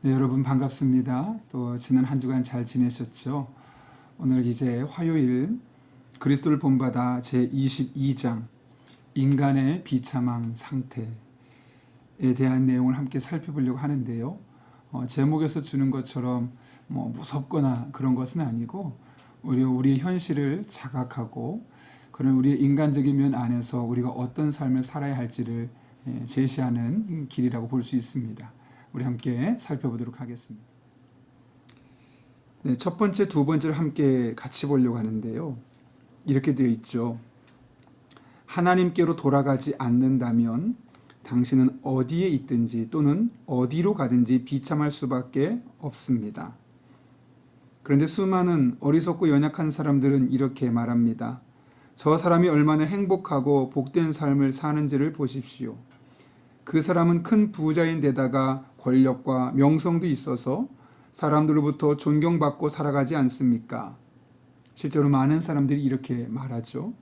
네, 여러분 반갑습니다. 또 지난 한 주간 잘 지내셨죠? 오늘 이제 화요일 그리스도를 본받아 제22장 인간의 비참한 상태에 대한 내용을 함께 살펴보려고 하는데요. 제목에서 주는 것처럼 무섭거나 그런 것은 아니고 우리의 현실을 자각하고 그런 우리의 인간적인 면 안에서 우리가 어떤 삶을 살아야 할지를 제시하는 길이라고 볼 수 있습니다. 우리 함께 살펴보도록 하겠습니다. 네, 첫 번째, 두 번째를 함께 같이 보려고 하는데요. 이렇게 되어 있죠. 하나님께로 돌아가지 않는다면 당신은 어디에 있든지 또는 어디로 가든지 비참할 수밖에 없습니다. 그런데 수많은 어리석고 연약한 사람들은 이렇게 말합니다. 저 사람이 얼마나 행복하고 복된 삶을 사는지를 보십시오. 그 사람은 큰 부자인데다가 권력과 명성도 있어서 사람들로부터 존경받고 살아가지 않습니까? 실제로 많은 사람들이 이렇게 말하죠.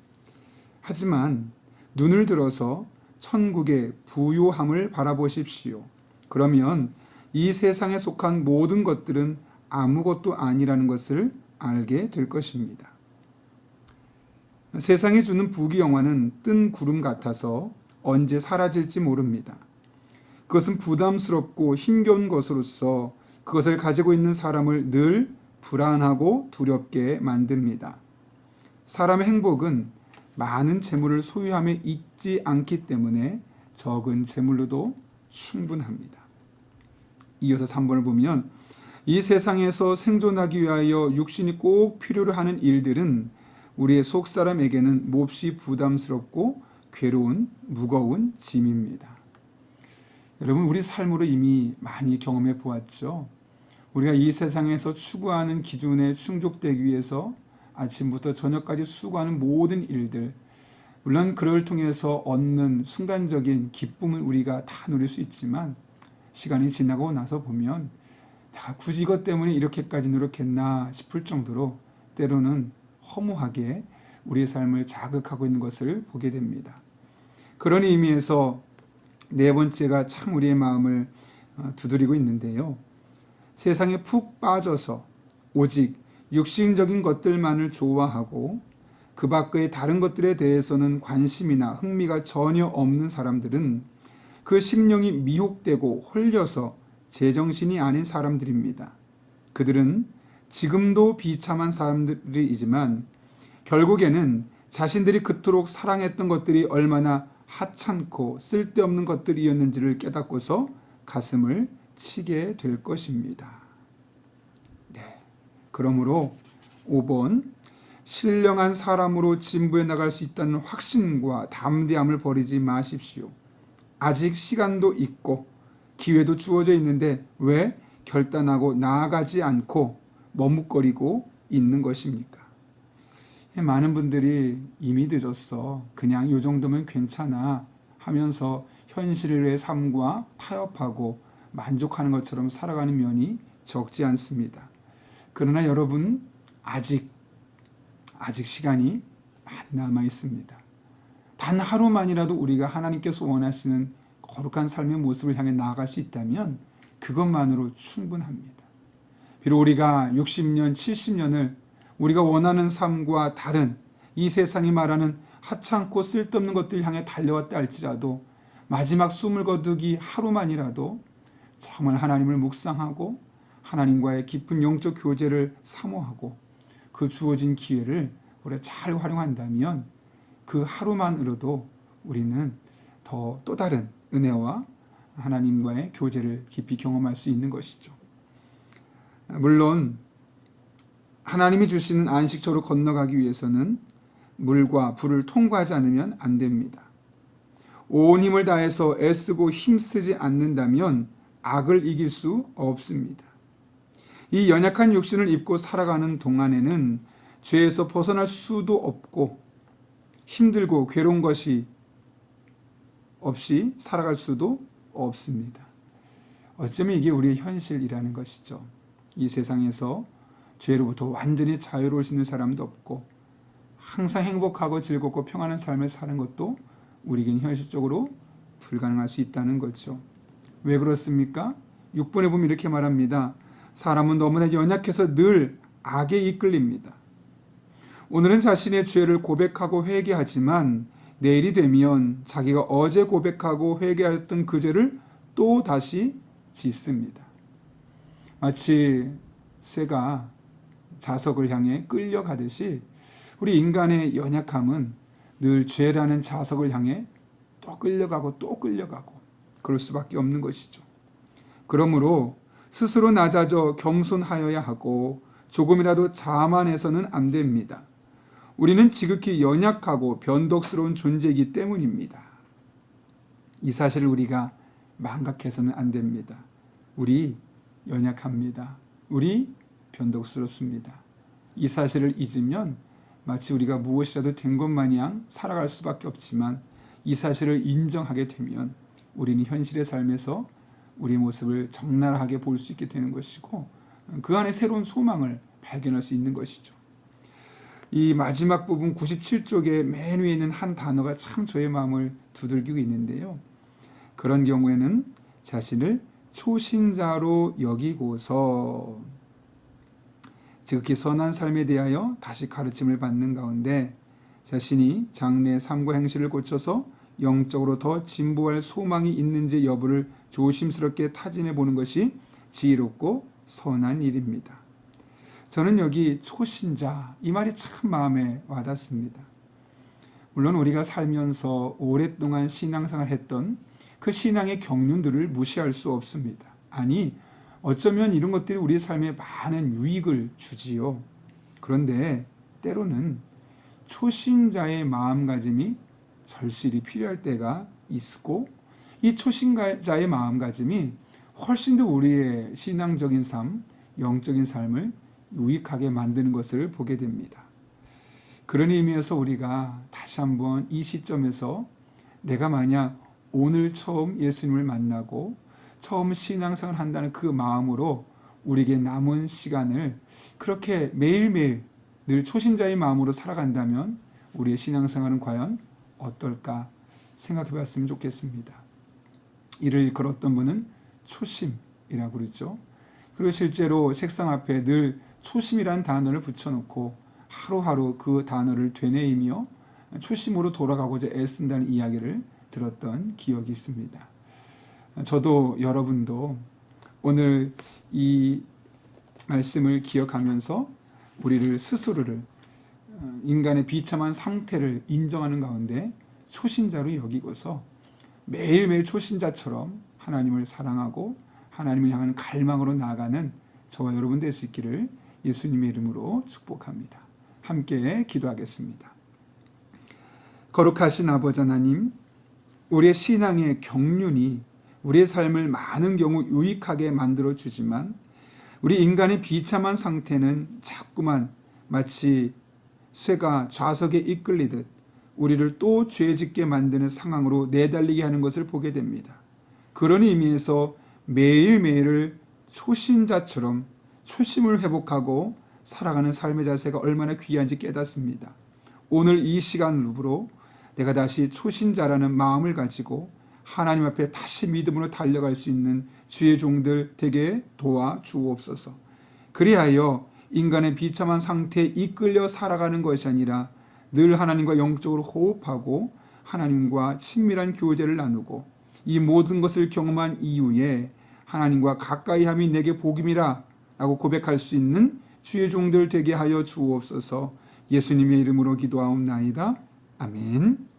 하지만 눈을 들어서 천국의 부요함을 바라보십시오. 그러면 이 세상에 속한 모든 것들은 아무것도 아니라는 것을 알게 될 것입니다. 세상이 주는 부귀영화는 뜬 구름 같아서 언제 사라질지 모릅니다. 그것은 부담스럽고 힘겨운 것으로서 그것을 가지고 있는 사람을 늘 불안하고 두렵게 만듭니다. 사람의 행복은 많은 재물을 소유함에 있지 않기 때문에 적은 재물로도 충분합니다. 이어서 3번을 보면 이 세상에서 생존하기 위하여 육신이 꼭 필요로 하는 일들은 우리의 속사람에게는 몹시 부담스럽고 괴로운 무거운 짐입니다. 여러분, 우리 삶으로 이미 많이 경험해 보았죠. 우리가 이 세상에서 추구하는 기준에 충족되기 위해서 아침부터 저녁까지 수고하는 모든 일들, 물론 그를 통해서 얻는 순간적인 기쁨을 우리가 다 누릴 수 있지만 시간이 지나고 나서 보면 내가 굳이 이것 때문에 이렇게까지 노력했나 싶을 정도로 때로는 허무하게 우리의 삶을 자극하고 있는 것을 보게 됩니다. 그런 의미에서 네 번째가 참 우리의 마음을 두드리고 있는데요. 세상에 푹 빠져서 오직 육신적인 것들만을 좋아하고 그 밖의 다른 것들에 대해서는 관심이나 흥미가 전혀 없는 사람들은 그 심령이 미혹되고 홀려서 제정신이 아닌 사람들입니다. 그들은 지금도 비참한 사람들이지만 결국에는 자신들이 그토록 사랑했던 것들이 얼마나 하찮고 쓸데없는 것들이었는지를 깨닫고서 가슴을 치게 될 것입니다. 네. 그러므로 5번 신령한 사람으로 진부해 나갈 수 있다는 확신과 담대함을 버리지 마십시오. 아직 시간도 있고 기회도 주어져 있는데 왜 결단하고 나아가지 않고 머뭇거리고 있는 것입니까? 많은 분들이 이미 늦었어. 그냥 이 정도면 괜찮아 하면서 현실의 삶과 타협하고 만족하는 것처럼 살아가는 면이 적지 않습니다. 그러나 여러분, 아직 시간이 많이 남아 있습니다. 단 하루만이라도 우리가 하나님께서 원하시는 거룩한 삶의 모습을 향해 나아갈 수 있다면 그것만으로 충분합니다. 비록 우리가 60년, 70년을 우리가 원하는 삶과 다른 이 세상이 말하는 하찮고 쓸데없는 것들 향해 달려왔다 할지라도 마지막 숨을 거두기 하루만이라도 정말 하나님을 묵상하고 하나님과의 깊은 영적 교제를 사모하고 그 주어진 기회를 우리가 잘 활용한다면 그 하루만으로도 우리는 또 다른 은혜와 하나님과의 교제를 깊이 경험할 수 있는 것이죠. 물론 하나님이 주시는 안식처로 건너가기 위해서는 물과 불을 통과하지 않으면 안 됩니다. 온 힘을 다해서 애쓰고 힘쓰지 않는다면 악을 이길 수 없습니다. 이 연약한 육신을 입고 살아가는 동안에는 죄에서 벗어날 수도 없고 힘들고 괴로운 것이 없이 살아갈 수도 없습니다. 어쩌면 이게 우리의 현실이라는 것이죠. 이 세상에서 죄로부터 완전히 자유로울 수 있는 사람도 없고 항상 행복하고 즐겁고 평안한 삶을 사는 것도 우리에겐 현실적으로 불가능할 수 있다는 거죠. 왜 그렇습니까? 6번에 보면 이렇게 말합니다. 사람은 너무나 연약해서 늘 악에 이끌립니다. 오늘은 자신의 죄를 고백하고 회개하지만 내일이 되면 자기가 어제 고백하고 회개하였던 그 죄를 또 다시 짓습니다. 마치 쇠가 자석을 향해 끌려가듯이 우리 인간의 연약함은 늘 죄라는 자석을 향해 또 끌려가고 또 끌려가고 그럴 수밖에 없는 것이죠. 그러므로 스스로 낮아져 겸손하여야 하고 조금이라도 자만해서는 안 됩니다. 우리는 지극히 연약하고 변덕스러운 존재이기 때문입니다. 이 사실을 우리가 망각해서는 안 됩니다. 우리 연약합니다. 우리 변덕스럽습니다. 이 사실을 잊으면 마치 우리가 무엇이라도 된 것 마냥 살아갈 수밖에 없지만 이 사실을 인정하게 되면 우리는 현실의 삶에서 우리 모습을 적나라하게 볼 수 있게 되는 것이고 그 안에 새로운 소망을 발견할 수 있는 것이죠. 이 마지막 부분 97쪽에 맨 위에 있는 한 단어가 참 저의 마음을 두들기고 있는데요. 그런 경우에는 자신을 초신자로 여기고서 지극히 선한 삶에 대하여 다시 가르침을 받는 가운데 자신이 장래의 삶과 행실을 고쳐서 영적으로 더 진보할 소망이 있는지 여부를 조심스럽게 타진해 보는 것이 지혜롭고 선한 일입니다. 저는 여기 초신자 이 말이 참 마음에 와닿습니다. 물론 우리가 살면서 오랫동안 신앙생활을 했던 그 신앙의 경륜들을 무시할 수 없습니다. 아니 어쩌면 이런 것들이 우리 삶에 많은 유익을 주지요. 그런데 때로는 초신자의 마음가짐이 절실히 필요할 때가 있고 이 초신자의 마음가짐이 훨씬 더 우리의 신앙적인 삶, 영적인 삶을 유익하게 만드는 것을 보게 됩니다. 그런 의미에서 우리가 다시 한번 이 시점에서 내가 만약 오늘 처음 예수님을 만나고 처음 신앙생활을 한다는 그 마음으로 우리에게 남은 시간을 그렇게 매일매일 늘 초신자의 마음으로 살아간다면 우리의 신앙생활은 과연 어떨까 생각해 봤으면 좋겠습니다. 이를 일컬었던 분은 초심이라고 그러죠. 그리고 실제로 책상 앞에 늘 초심이라는 단어를 붙여놓고 하루하루 그 단어를 되뇌이며 초심으로 돌아가고자 애쓴다는 이야기를 들었던 기억이 있습니다. 저도 여러분도 오늘 이 말씀을 기억하면서 우리를 스스로를 인간의 비참한 상태를 인정하는 가운데 초신자로 여기고서 매일매일 초신자처럼 하나님을 사랑하고 하나님을 향하는 갈망으로 나아가는 저와 여러분 될 수 있기를 예수님의 이름으로 축복합니다. 함께 기도하겠습니다. 거룩하신 아버지 하나님, 우리의 신앙의 경륜이 우리의 삶을 많은 경우 유익하게 만들어주지만 우리 인간의 비참한 상태는 자꾸만 마치 쇠가 좌석에 이끌리듯 우리를 또 죄짓게 만드는 상황으로 내달리게 하는 것을 보게 됩니다. 그런 의미에서 매일매일을 초신자처럼 초심을 회복하고 살아가는 삶의 자세가 얼마나 귀한지 깨닫습니다. 오늘 이 시간으로 내가 다시 초신자라는 마음을 가지고 하나님 앞에 다시 믿음으로 달려갈 수 있는 주의 종들 되게 도와 주옵소서. 그리하여 인간의 비참한 상태에 이끌려 살아가는 것이 아니라 늘 하나님과 영적으로 호흡하고 하나님과 친밀한 교제를 나누고 이 모든 것을 경험한 이후에 하나님과 가까이함이 내게 복임이라 라고 고백할 수 있는 주의 종들 되게 하여 주옵소서. 예수님의 이름으로 기도하옵나이다. 아멘.